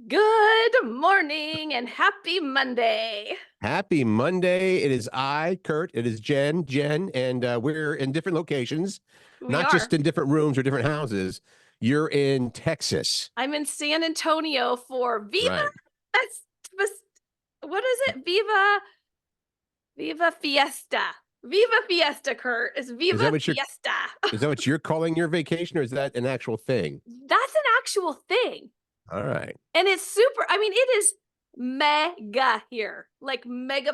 Good morning and happy Monday. Happy Monday. It is I, Curt. It is Jen, and we're in different locations, We not just are. in different rooms or different houses. You're in Texas, I'm in San Antonio for Viva. right? What is it? Viva Fiesta. Viva Fiesta, Curt. It's Is Viva that what you're Fiesta. is that what you're calling your vacation, or is that an actual thing? That's an actual thing. All right. And it's super. I mean, it is mega here. Like mega.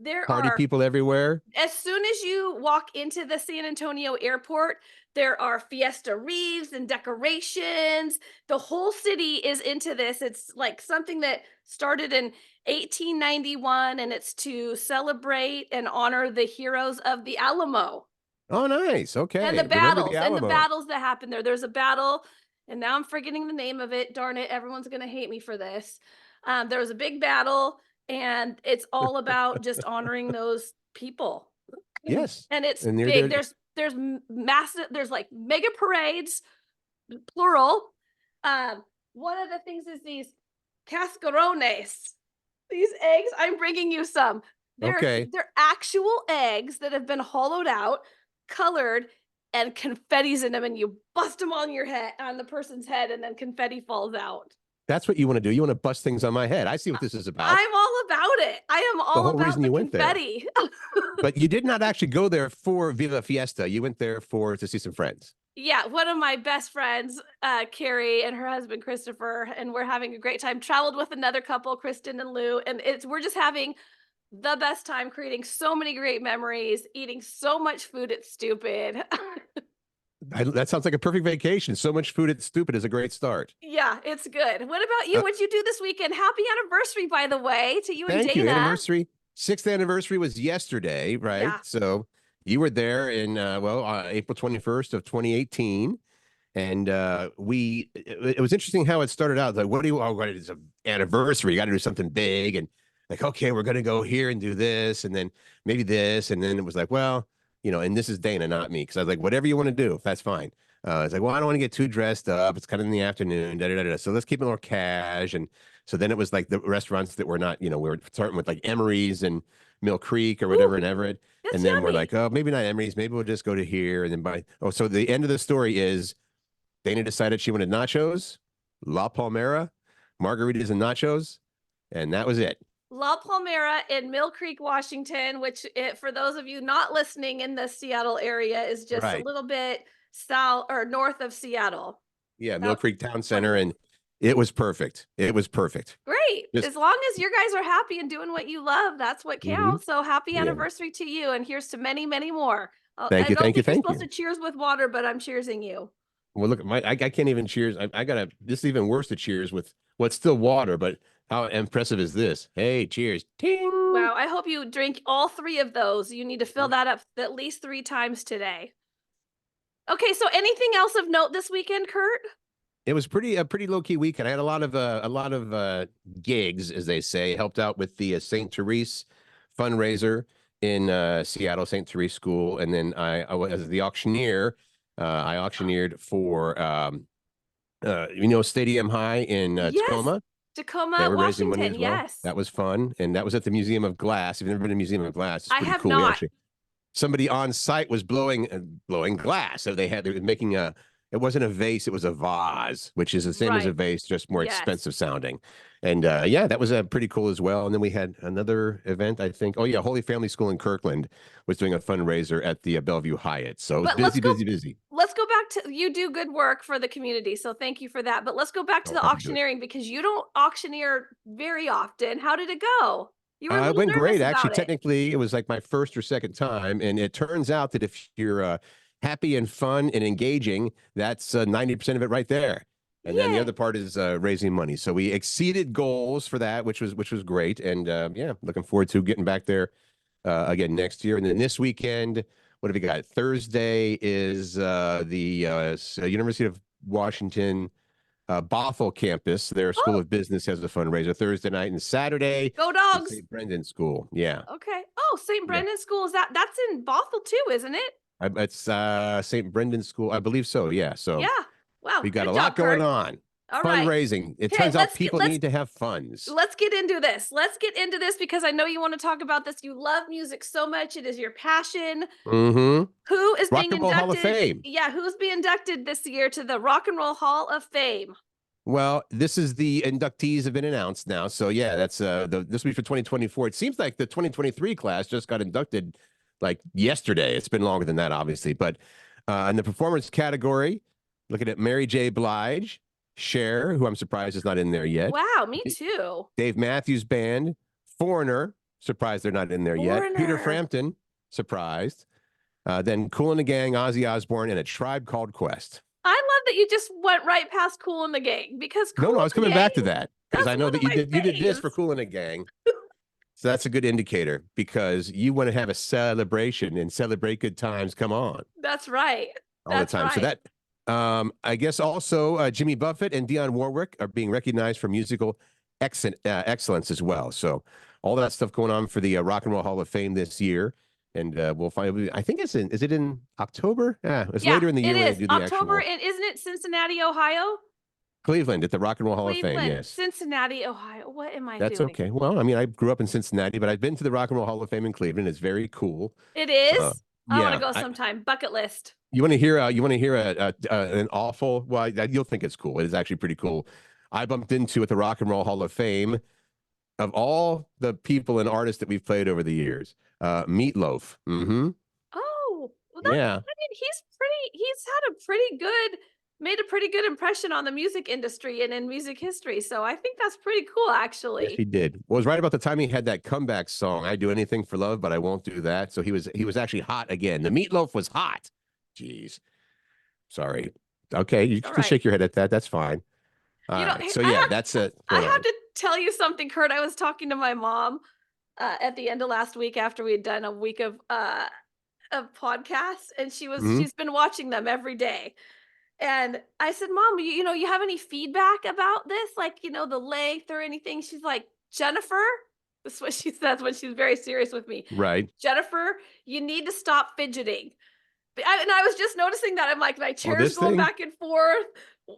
There Party are people everywhere. As soon as you walk into the San Antonio airport, there are fiesta wreaths and decorations. The whole city is into this. It's like something that started in 1891, and it's to celebrate and honor the heroes of the Alamo Oh, nice. and the Okay. Remember the battles and the Alamo. battles that happened there. There's a battle, and now I'm forgetting the name of it. Darn it, everyone's gonna hate me for this. There was a big battle, and it's all about just honoring those people. Yes. And it's And you're big. there. There's massive. There's like mega parades, plural. One of the things is these cascarones. These eggs. I'm bringing you some. Okay. They're actual eggs that have been hollowed out, colored, and confetti's in them, and you bust them on your head, on the person's head, and then confetti falls out. That's what you want to do. You want to bust things on my head. I see what this is about. I'm all about it. I am The all whole about reason the you went there. confetti. But you did not actually go there for Viva Fiesta. You went there to see some friends. Yeah, one of my best friends, Carrie, and her husband Christopher, and we're having a great time. Traveled with another couple, Kristen and Lou, and we're just having the best time, creating so many great memories, eating so much food, it's stupid. That sounds like a perfect vacation. So much food, it's stupid is a great start. Yeah, it's good. What about you? What'd you do this weekend? Happy anniversary, by the way, to you and Thank you. Dana. Anniversary. Sixth anniversary was yesterday, right? Yeah. So you were there in April 21st of 2018. And it was interesting how it started out. Like, it's an anniversary. You got to do something big. And like, okay, we're going to go here and do this. And then maybe this. And then it was like, well, and this is Dana, not me. Cause I was like, whatever you want to do, that's fine. It's like, well, I don't want to get too dressed up. It's kind of in the afternoon. So let's keep it more cash. And so then it was like the restaurants that were not, we were starting with like Emery's and Mill Creek or whatever Ooh, in Everett. that's And then we're yummy. like, oh, maybe not Emery's. Maybe we'll just go to here. And then so the end of the story is Dana decided she wanted nachos, La Palmera, margaritas and nachos, and that was it. La Palmera in Mill Creek, Washington, which for those of you not listening in the Seattle area is just a Right. little bit south or north of Seattle. Yeah, Mill About Creek Town 20 Center, and it was perfect. It was perfect. Great. Just As long as you guys are happy and doing what you love, that's what mhm. counts. So happy Yeah. anniversary to you. And here's to many, many more. Thank I you, don't thank you, think you're thank supposed to you. cheers with water, but I'm cheersing you. Well, look, I can't even cheers. I gotta. This is even worse to cheers with what's still water, but how impressive is this? Hey, cheers! Ting. Wow. I hope you drink all three of those. You need to fill that up at least 3 times today. Okay. So anything else of note this weekend, Curt? It was a pretty low key weekend. I had a lot of gigs, as they say. Helped out with the St. Therese fundraiser in Seattle, St. Therese School, and then I was as the auctioneer. I auctioneered for Stadium High in Yes. Tacoma. Tacoma, They were raising money Washington. as well. Yes. That was fun, and that was at the Museum of Glass. If you've never been to the Museum of Glass, it's I pretty have cool. We not. actually somebody on site was blowing glass. So they were making it wasn't a vase, it was a vase, which is the same as a Right. vase, just more Yes. expensive sounding. And yeah, that was pretty cool as well. And then we had another event, I think. Oh yeah, Holy Family School in Kirkland was doing a fundraiser at the Bellevue Hyatt. So it was But let's go busy. let's go back to you do good work for the community. So thank you for that. But let's go back to Oh, the happy to do it. auctioneering because you don't auctioneer very often. How did it go? You were a It little went nervous great. Actually, about it. technically, it was like my first or second time. And it turns out that if you're happy and fun and engaging, that's 90% of it right there. And then the Yeah. other part is raising money. So we exceeded goals for that, which was great. And yeah, looking forward to getting back there again next year. And then this weekend, what have we got? Thursday is the University of Washington Bothell campus. Their School Oh, of Business has a fundraiser Thursday night, and Saturday go is dogs. St. Brendan School. Yeah, Okay. Oh, St. yeah. Brendan School is that's in Bothell too, isn't it? It's St. Brendan School, I believe so. Yeah, so Yeah. Wow. we got Good a lot job, going Curt. on. All right. Fundraising. It Okay, turns out people need to have funds. let's get into this. Let's get into this because I know you want to talk about this. You love music so much. It is your passion. Mm-hmm. Who is Rock being and Roll Hall of inducted? Fame. Yeah, who's being inducted this year to the Rock and Roll Hall of Fame? Well, this is the inductees have been announced now. So yeah, that's this will be for 2024. It seems like the 2023 class just got inducted like yesterday. It's been longer than that, obviously. But in the performance category, looking at Mary J. Blige, Cher, who I'm surprised is not in there yet. Wow, me too. Dave Matthews Band, Foreigner, surprised they're not in there yet. Peter Foreigner. Frampton, surprised. Then Kool and the Gang, Ozzy Osbourne, and A Tribe Called Quest. I love that you just went right past Kool and the Gang because No, Kool I was and the coming back to Gang, that because that's I know one that of my you did this faves. for Kool and the Gang. So that's a good indicator because you want to have a celebration and celebrate good times. Come on, That's right. all the time. Right. So that I guess also Jimmy Buffett and Dionne Warwick are being recognized for musical excellence as well. So all that stuff going on for the Rock and Roll Hall of Fame this year. And we'll find. I think it's in. Is it in October? Yeah, it's later in the year it when they is do the October, actual and isn't it Cincinnati, Ohio? Cleveland at the Rock and Roll Hall of Fame. Cleveland, Yes, Cincinnati, Ohio. What am I that's doing? okay. Well, I mean, I grew up in Cincinnati, but I've been to the Rock and Roll Hall of Fame in Cleveland. It's very cool. It is. I want to Yeah, go sometime. Bucket list. you want to hear? You want to hear an awful? Well, you'll think it's cool. It is actually pretty cool. I bumped into at the Rock and Roll Hall of Fame of all the people and artists that we've played over the years. Meatloaf. Mm-hmm. Oh, well, Yeah. I mean, he's had a pretty good, made a pretty good impression on the music industry and in music history. So I think that's pretty cool, Yes, he actually. did. Well, it was right about the time he had that comeback song, "I Do Anything for Love, but I Won't Do That." So he was actually hot again. The Meatloaf was hot. Jeez. Sorry. Okay, you All can right. shake your head at that. That's fine. All You know, right. So yeah, that's it. I Going have on. to tell you something, Curt. I was talking to my mom at the end of last week after we had done a week of podcasts, and Mhm. she's been watching them every day. And I said, "Mom, you have any feedback about this? Like, the length or anything?" She's like, "Jennifer," this is what she says when she's very serious with me. Right. "Jennifer, you need to stop fidgeting." And I was just noticing that I'm like, my Oh, chair's this going thing? back and forth.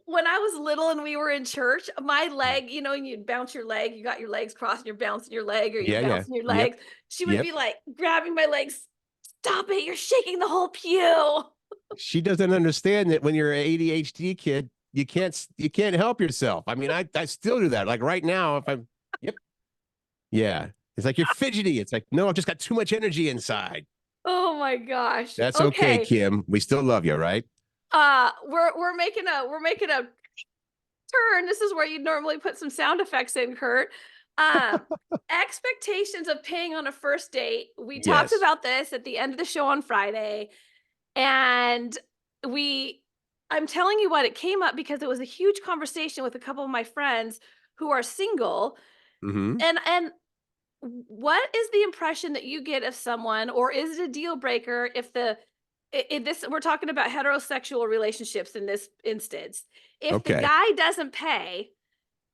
When I was little and we were in church, my leg, and you'd bounce your leg, you got your legs crossed, and you're bouncing your leg, or you're Yeah, yeah. bouncing your Yep. legs. She would Yep. be like grabbing my legs. "Stop it, you're shaking the whole pew." She doesn't understand that when you're an ADHD kid, you can't help yourself. I mean, I still do that. Like right now, if I'm yep. Yeah. It's like you're fidgety. It's like, no, I've just got too much energy inside. Oh my gosh. That's okay, Okay. Kim. We still love you, right? We're making a turn. This is where you'd normally put some sound effects in, Curt. Um, Expectations of paying on a first date. We talked Yes. about this at the end of the show on Friday, and we I'm telling you what, it came up because it was a huge conversation with a couple of my friends who are single. Mm-hmm. And what is the impression that you get of someone, or is it a deal breaker if this we're talking about heterosexual relationships in this instance. If the Okay. guy doesn't pay,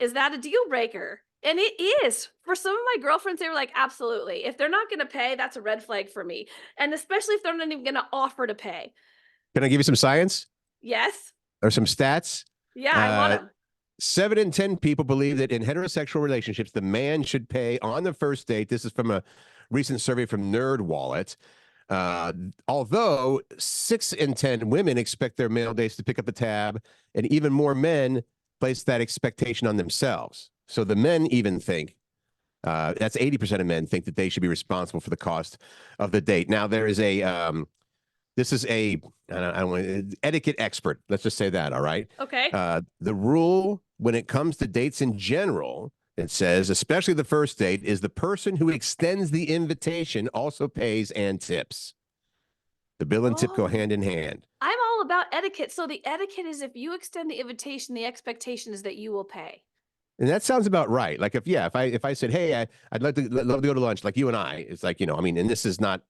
is that a deal breaker? And it is. For some of my girlfriends, they were like, absolutely. If they're not going to pay, that's a red flag for me. And especially if they're not even going to offer to pay. Can I give you some science Yes. or some stats? Yeah, I want Uh, them. 7 in 10 people believe that in heterosexual relationships, the man should pay on the first date. This is from a recent survey from NerdWallet. Although 6 in 10 women expect their male dates to pick up the tab, and even more men place that expectation on themselves. So the men even think that's 80% of men think that they should be responsible for the cost of the date. Now there is this is I don't want etiquette expert. Let's just say that. All right. Okay. The rule when it comes to dates in general, it says, especially the first date, is the person who extends the invitation also pays and tips. The bill and tip go Oh, hand in hand. I'm all about etiquette. So the etiquette is if you extend the invitation, the expectation is that you will pay. And that sounds about right. Like if I said, hey, I'd love to go to lunch, like you and I, it's like, I mean, and this is not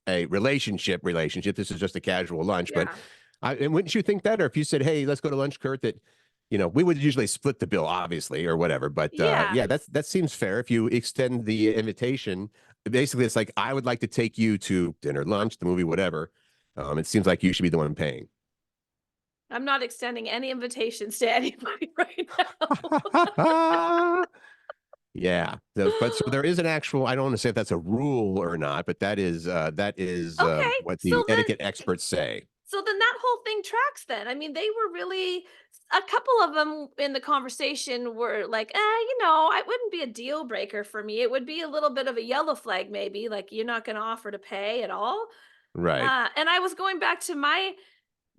a relationship. This is just a casual lunch. But Yeah. and wouldn't you think that? Or if you said, hey, let's go to lunch, Curt, that, we would usually split the bill, obviously, or whatever. But Yeah. yeah, that seems fair. If you extend the invitation, basically it's like, I would like to take you to dinner, lunch, the movie, whatever. It seems like you should be the one paying. I'm not extending any invitations to anybody right now. Yeah. But so there is an actual, I don't want to say if that's a rule or not, but that is Okay, what the etiquette experts say. so then that whole thing tracks then. I mean, they were really, a couple of them in the conversation were like, it wouldn't be a deal breaker for me. It would be a little bit of a yellow flag, maybe, like you're not going to offer to pay at all. Right. And I was going back to my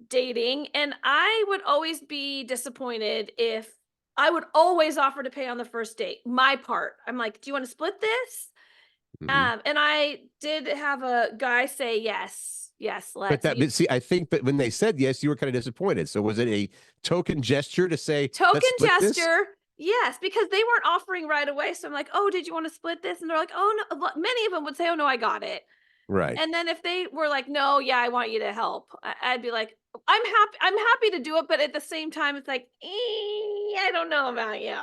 dating, and I would always be disappointed if I would always offer to pay on the first date. My part. I'm like, "Do you want to split this?" Mhm. And I did have a guy say, "Yes, yes, But let's." that, but see, I think, but when they said yes, you were kind of disappointed. So was it a token gesture to say, let's Token split this? gesture. Yes, because they weren't offering right away. So I'm like, "Oh, did you want to split this?" And they're like, "Oh no." Many of them would say, "Oh no, I got it." Right. And then if they were like, "No, yeah, I want you to help," I'd be like, I'm happy to do it, but at the same time, it's like, I don't know about you."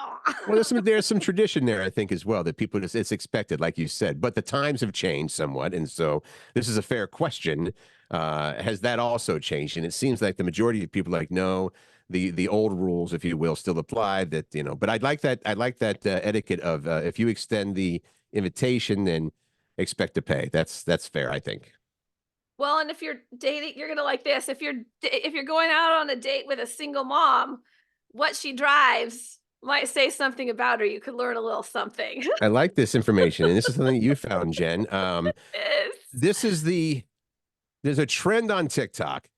Well, there's some tradition there, I think, as well, that people just it's expected, like you said. But the times have changed somewhat, and so this is a fair question. Has that also changed? And it seems like the majority of people are like, no, the old rules, if you will, still apply. That but I like that etiquette of if you extend the invitation, then expect to pay. That's fair, I think. Well, and if you're dating, you're gonna like this. If you're going out on a date with a single mom, what she drives might say something about her. You could learn a little something. I like this information, and this is something that you found, Jen. Yes. This is there's a trend on TikTok.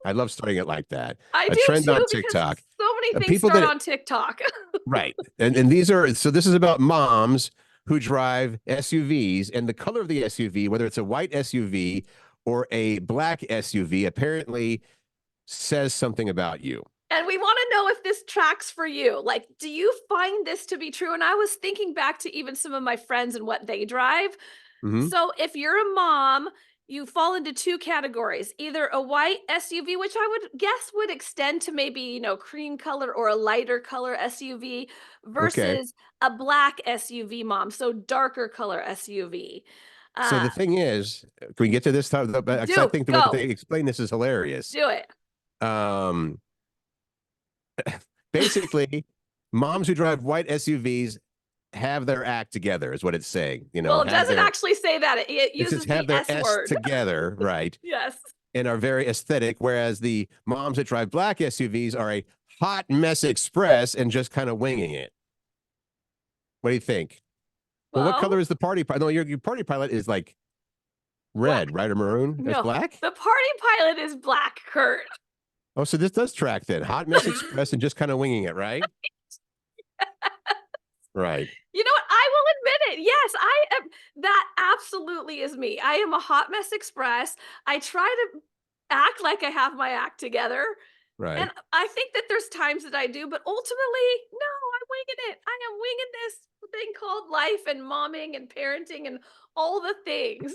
I love starting it like that. I A do trend on too, because TikTok. so many things People start that on TikTok. right. And these are so this is about moms who drive SUVs and the color of the SUV, whether it's a white SUV or a black SUV, apparently says something about you. And we want to know if this tracks for you. Like, do you find this to be true? And I was thinking back to even some of my friends and what they drive. Hmm. So if you're a mom, you fall into two categories, either a white SUV, which I would guess would extend to maybe, cream color or a lighter color SUV, Okay. versus a black SUV mom, so darker color SUV. So Uh, the thing is, can we get to this time? Because I do think the way that go they explain this is hilarious. do it. Um, Basically, moms who drive white SUVs have their act together, is what it's saying. Well, it Have doesn't their actually say that. It it says uses have the their S S word. together, right? Yes. And are very aesthetic, whereas the moms that drive black SUVs are a hot mess express and just kind of winging it. What do you think? Well, what Well, color is the party pilot? No, your party pilot is like red, black. right, or maroon? That's No, black? the party pilot is black, Kurt. Oh, so this does track then. Hot mess express and just kind of winging it, right? Right. You know what? I will admit it. Yes, I am. That absolutely is me. I am a hot mess express. I try to act like I have my act together. And Right. I think that there's times that I do, but ultimately, no, I'm winging it. I am winging this thing called life and momming and parenting and all the things.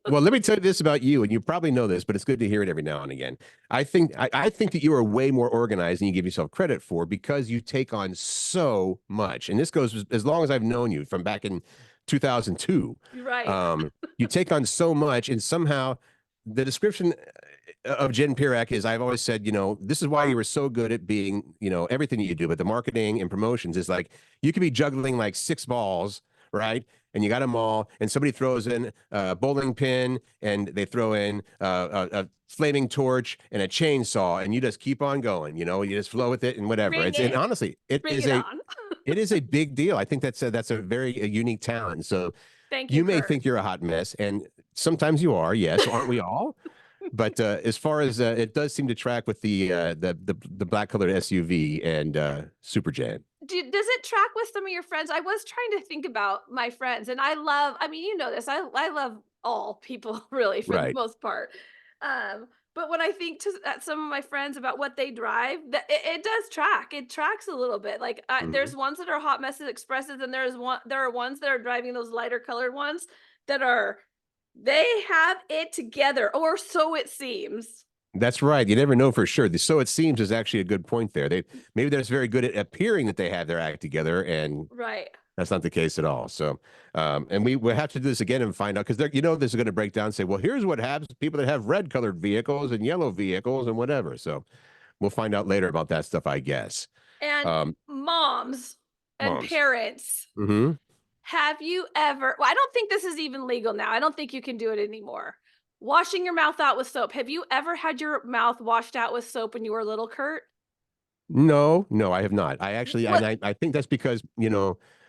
Well, let me tell you this about you, and you probably know this, but it's good to hear it every now and again. I think that you are way more organized than you give yourself credit for because you take on so much. And this goes as long as I've known you from back in 2002. You're right. You take on so much, and somehow the description of Jen Pirak is I've always said, this is why you were so good at being, everything that you do, but the marketing and promotions is like you could be juggling like six balls, right? And you got them all, and somebody throws in a bowling pin, and they throw in a flaming torch and a chainsaw, and you just keep on going. You just flow with it and whatever. Bring And it. honestly, Bring it on. it is a big deal. I think that's a very unique talent. So Thank you, you may Kurt. think you're a hot mess, and sometimes you are. Yes, aren't we all? But as far as it does seem to track with the black colored SUV and Superjet. Does it track with some of your friends? I was trying to think about my friends, and I mean, you know this. I love all people really for the Right. most part. But when I think at some of my friends about what they drive, that it does track. It tracks a little bit. Like Mhm. there's ones that are hot messes expresses, and there are ones that are driving those lighter colored ones that are they have it together, or so it seems. That's right. You never know for sure. So it seems is actually a good point there. Maybe they're just very good at appearing that they have their act together, and Right. that's not the case at all. So, and we will have to do this again and find out because this is going to break down and say, well, here's what happens to people that have red colored vehicles and yellow vehicles and whatever. So We'll find out later about that stuff, I guess. And Um, moms and Moms. parents, Hmm. have you ever, well, I don't think this is even legal now. I don't think you can do it anymore. Washing your mouth out with soap. Have you ever had your mouth washed out with soap when you were little, Curt? No, no, I have not. I actually, and What I think that's because,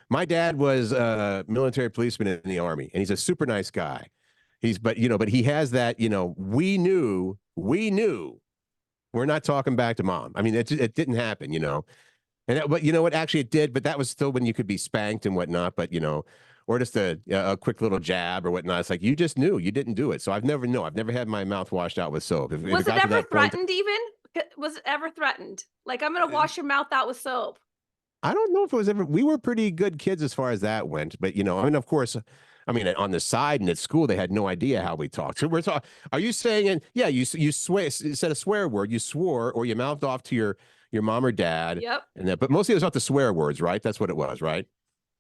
my dad was a military policeman in the army, and he's a super nice guy. But he has that, we knew, we're not talking back to mom. I mean, it didn't happen. But you know what? Actually, it did. But that was still when you could be spanked and whatnot. But or just a quick little jab or whatnot. It's like you just knew you didn't do it. So I've never had my mouth washed out with soap. If it was it got to ever that point, threatened even? Was it ever threatened? Like, I'm gonna wash your mouth out with soap. I don't know if it was ever. We were pretty good kids as far as that went. But I mean, of course. I mean, on the side and at school, they had no idea how we talked. So we're talking. Are you saying? And yeah, you said a swear word. You swore or you mouthed off to your mom or dad, Yep. and that. But mostly it was not the swear words, right? That's what it was, right?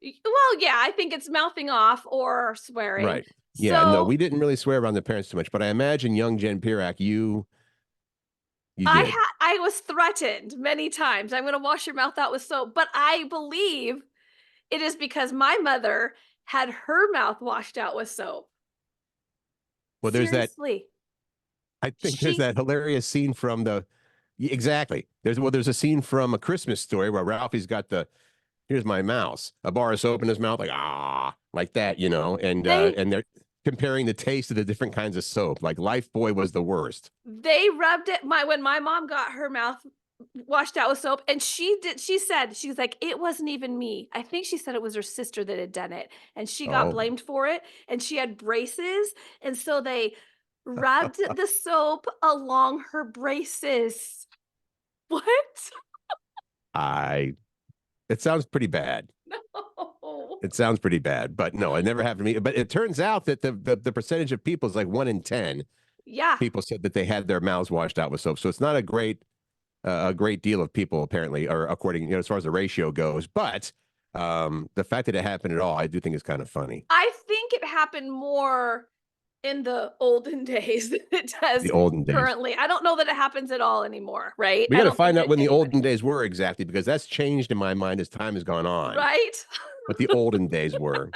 Well, yeah, I think it's mouthing off or swearing. Right. Yeah. No, So we didn't really swear around the parents too much, but I imagine young Jen Pirak, you did. I was threatened many times. I'm gonna wash your mouth out with soap, but I believe it is because my mother had her mouth washed out with soap. Well, there's that. Seriously. I think there's She that hilarious scene from exactly. There's a scene from A Christmas Story where Ralphie's got here's my mouse. A bar is open his mouth like that, they and they're comparing the taste of the different kinds of soap. Like Life Boy was the worst. they rubbed it when my mom got her mouth washed out with soap, and she's like, it wasn't even me. I think she said it was her sister that had done it, and she got Oh, blamed for it, and she had braces, and so they rubbed the soap along her braces. What? I. It sounds pretty bad. No. It sounds pretty bad, but no, it never happened to me. But it turns out that the percentage of people is like 1 in 10 Yeah. people said that they had their mouths washed out with soap. So it's not a great deal of people apparently, or according, as far as the ratio goes. But the fact that it happened at all, I do think is kind of funny. I think it happened more in the olden days than it does The olden days. currently. I don't know that it happens at all anymore, right? We I got to don't think find out that when the olden anybody days were exactly, because that's changed in my mind as time has gone on. right? What the olden days were.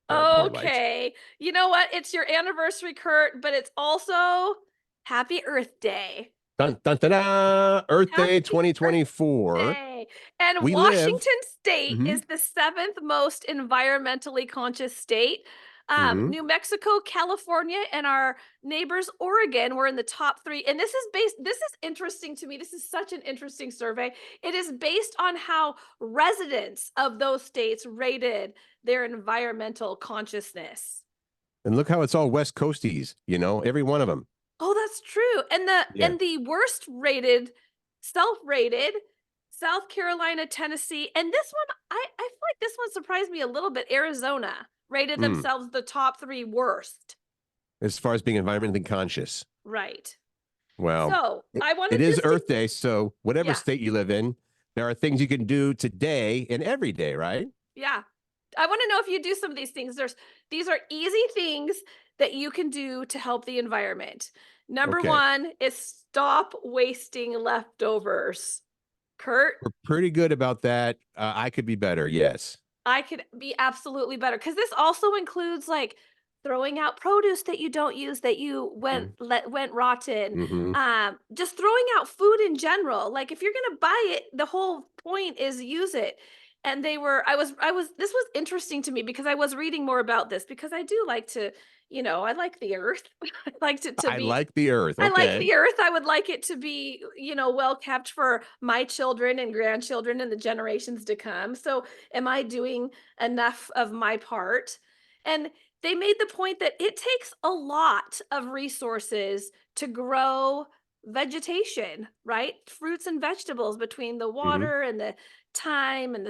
Cardboard lights. Okay. You know what? It's your anniversary, Curt, but it's also Happy Earth Day. Dun, dun, dun, dun, Earth Day Happy Earth 2024. Day. And We live. Washington State Hmm. is the seventh most environmentally conscious state. Hmm. New Mexico, California, and our neighbors, Oregon, were in the top three. And this is interesting to me. This is such an interesting survey. It is based on how residents of those states rated their environmental consciousness. And look how it's all West Coasties, every one of them. Oh, that's true. And Yeah. the worst rated, self-rated, South Carolina, Tennessee, and this one, I feel like this one surprised me a little bit. Arizona rated Mm. themselves the top three worst. As far as being environmentally conscious. Right. Well, So I it wanted is just to, Earth Day. So whatever yeah, state you live in, there are things you can do today and every day, right? yeah. I want to know if you do some of these things. These are easy things that you can do to help the environment. Number Okay. one is stop wasting leftovers. Curt, We're pretty good about that. I could be better. Yes. I could be absolutely better because this also includes like throwing out produce that you don't use that you went rotten. Mm-hmm. Just throwing out food in general. Like if you're gonna buy it, the whole point is use it. And this was interesting to me because I was reading more about this because I do like to, I like the earth. I liked it to I be like the Earth. I like Okay. the earth. I would like it to be, well kept for my children and grandchildren and the generations to come. So, am I doing enough of my part? And they made the point that it takes a lot of resources to grow vegetation, right? Fruits and vegetables between the Mm-hmm. water and the time and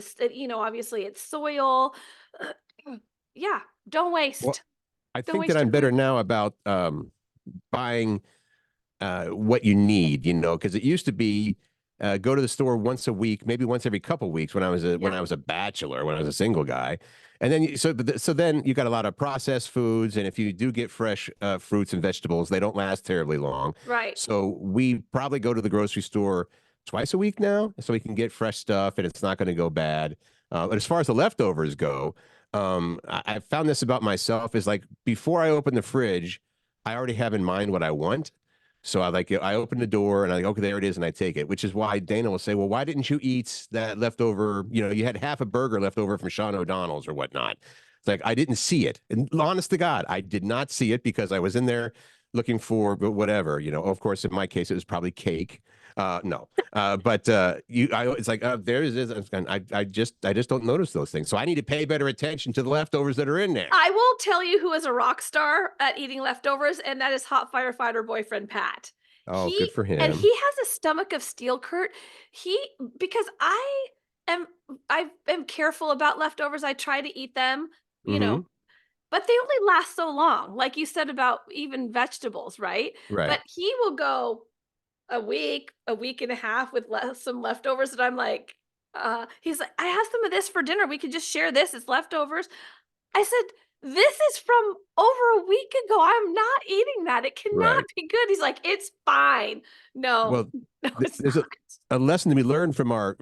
obviously it's soil. Yeah, don't Well, waste. I Don't think that waste I'm your food. better now about buying what you need, because it used to be go to the store once a week, maybe once every couple weeks when Yeah. I was a bachelor, when I was a single guy. And then so then you got a lot of processed foods, and if you do get fresh fruits and vegetables, they don't last terribly long. Right. So we probably go to the grocery store twice a week now, so we can get fresh stuff, and it's not going to go bad. But as far as the leftovers go, I found this about myself is like before I open the fridge, I already have in mind what I want. So I open the door and I like, okay, there it is, and I take it, which is why Dana will say, well, why didn't you eat that leftover? You know, you had half a burger left over from Sean O'Donnell's or whatnot. It's like I didn't see it. And honest to God, I did not see it because I was in there looking for whatever, you know. Of course, in my case, it was probably cake. No, but it's like there it is, and I just don't notice those things. So I need to pay better attention to the leftovers that are in there. I will tell you who is a rock star at eating leftovers, and that is hot firefighter boyfriend Pat. Oh, good for And him. he has a stomach of steel, Kurt. He because am I am careful about leftovers. I try to eat them, you know, Hmm. but they only last so long. Like you said about even vegetables, right? Right, But he will go a week and a half with some leftovers that I'm like, he's like, I have some of this for dinner. We could just share this. It's leftovers. I said, "This is from over a week ago. I'm not eating that. It cannot right. be good." He's like, "It's fine." No, Well, no, it's there's not. a lesson to be learned from our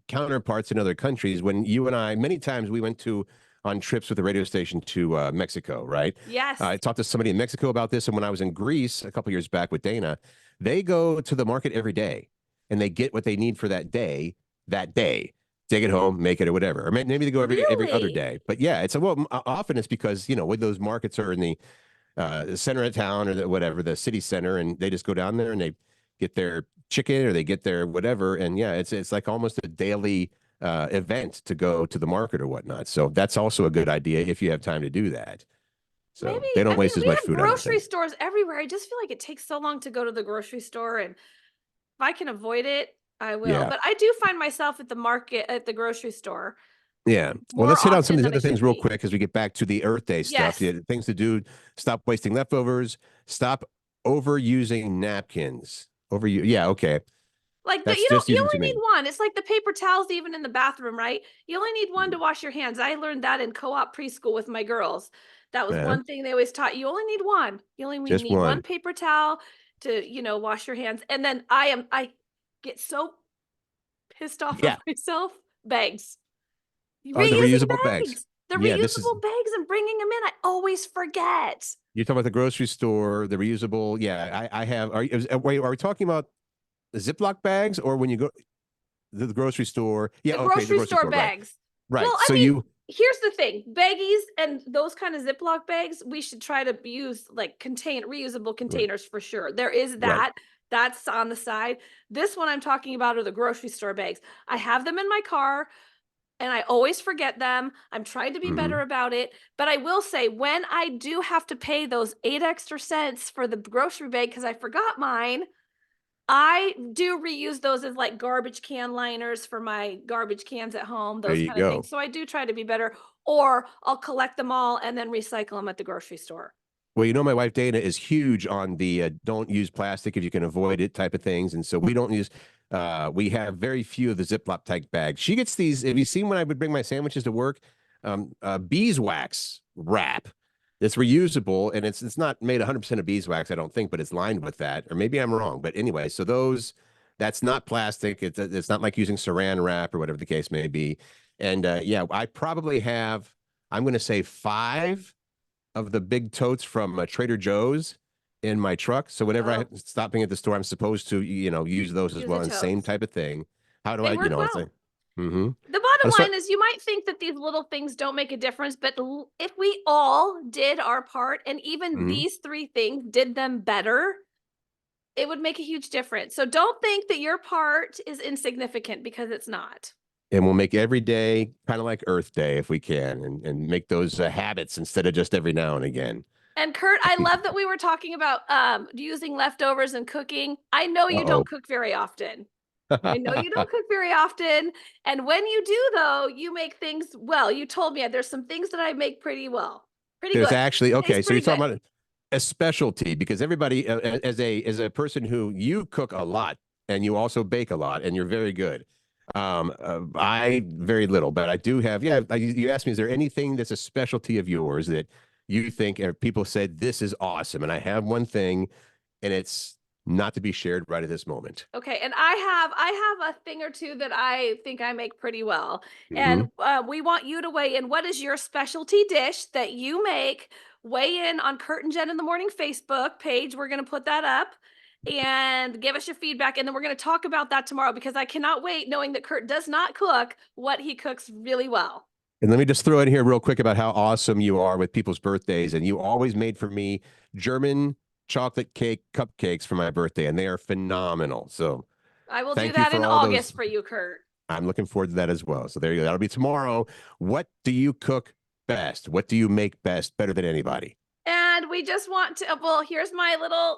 counterparts in other countries. When you and I, many times we went to on trips with the radio station to Mexico, right? I Yes. talked to somebody in Mexico about this, and when I was in Greece a couple years back with Dana, they go to the market every day, and they get what they need for that day. That day, take it home, make it or whatever. Or maybe they go every other Really? day. But yeah, it's often it's because when those markets are in the center of town or whatever, the city center, and they just go down there and they get their chicken or they get their whatever. And yeah, it's like almost a daily event to go to the market or whatnot. So that's also a good idea if you have time to do that. Maybe, So they I don't mean, waste as we much have food, I don't grocery think. stores everywhere. I just feel like it takes so long to go to the grocery store, and if I can avoid it, I will. Yeah. But I do find myself at the market at the grocery store Yeah. Well, more let's hit on some often of these than I other things should real be. quick as we get back to the Earth Day stuff. Yes. Yeah, things to do. Stop wasting leftovers. Stop overusing napkins. Yeah. Okay. Like, but That's you don't just you using too only need many. one. It's like the paper towels even in the bathroom, right? You only need one to Mhm. wash your hands. I learned that in co-op preschool with my girls. That was Yeah. one thing they always taught. You only need one. You only Just need one one. paper towel to, wash your hands. And then I get so pissed off of Yeah. myself. Bags. The Reusing reusable bags. bags. The Yeah. This is reusable bags and bringing them in. I always forget. You're talking about the grocery store, the reusable. Yeah, I have. Wait, are we talking about the Ziploc bags or when you go to the grocery store? Yeah, The okay, the grocery grocery store store, right, bags. Well, right. I So mean, you, here's the thing. Baggies and those kind of Ziploc bags, we should try to use like reusable right, containers for sure. There is right. that. That's on the side. This one I'm talking about are the grocery store bags. I have them in my car and I always forget them. I'm trying to be better Hmm. about it. But I will say, when I do have to pay those 8 extra cents for the grocery bag because I forgot mine, I do reuse those as like garbage can liners for my garbage cans at home, There those you kind of go. things. So I do try to be better, or I'll collect them all and then recycle them at the grocery store. Well, my wife Dana is huge on the don't use plastic if you can avoid it type of things. And so we don't use, we have very few of the Ziploc type bags. She gets these. Have you seen when I would bring my sandwiches to work? Beeswax wrap that's reusable. And it's not made 100% of beeswax, I don't think, but it's lined with that. Or maybe I'm wrong. But anyway, so that's not plastic. It's not like using saran wrap or whatever the case may be. And yeah, I probably have, I'm going to say five of the big totes from Trader Joe's in my truck. So whenever Oh, I'm stopping at the store, I'm supposed to, use those as use well. the And same totes. type of thing. How do They I, work it's like, well. mm-hmm. The bottom So, line is you might think that these little things don't make a difference, but if we all did our part and even mhm. these three things did them better, it would make a huge difference. So don't think that your part is insignificant because it's not. And we'll make every day kind of like Earth Day if we can, and make those habits instead of just every now and again. And Kurt, I love that we were talking about using leftovers and cooking. I know you Uh-oh. don't cook very often. I know you don't cook very often. And when you do, though, you make things well. You told me there's some things that I make pretty well, pretty There's good. actually, Tastes okay, so you're pretty talking good. about a specialty because everybody, as a person who you cook a lot, and you also bake a lot, and you're very good. I very little, but I do have. Yeah, you asked me, is there anything that's a specialty of yours that you think people said this is awesome? And I have one thing, and it's not to be shared right at this moment. Okay, and I have a thing or two that I think I make pretty well, and Hmm. we want you to weigh in. What is your specialty dish that you make? Weigh in on Curt and Jen in the Morning Facebook page. We're going to put that up and give us your feedback, and then we're going to talk about that tomorrow because I cannot wait knowing that Curt does not cook what he cooks really well. And let me just throw in here real quick about how awesome you are with people's birthdays. And you always made for me German chocolate cake cupcakes for my birthday, and they are phenomenal. So I will do thank you that for in all those. August for you, Curt. I'm looking forward to that as well. So there you go. That'll be tomorrow. What do you cook best? What do you make best, better than anybody? And we just want to, well, here's my little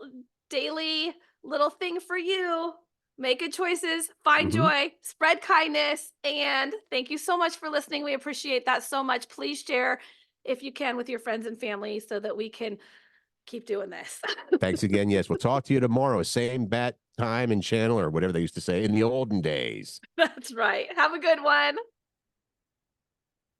daily little thing for you. Make good choices, find Hmm. joy, spread kindness, and thank you so much for listening. We appreciate that so much. Please share if you can with your friends and family so that we can keep doing this. Thanks again. Yes, we'll talk to you tomorrow. Same bat time and channel, or whatever they used to say in the olden days. That's right. Have a good one.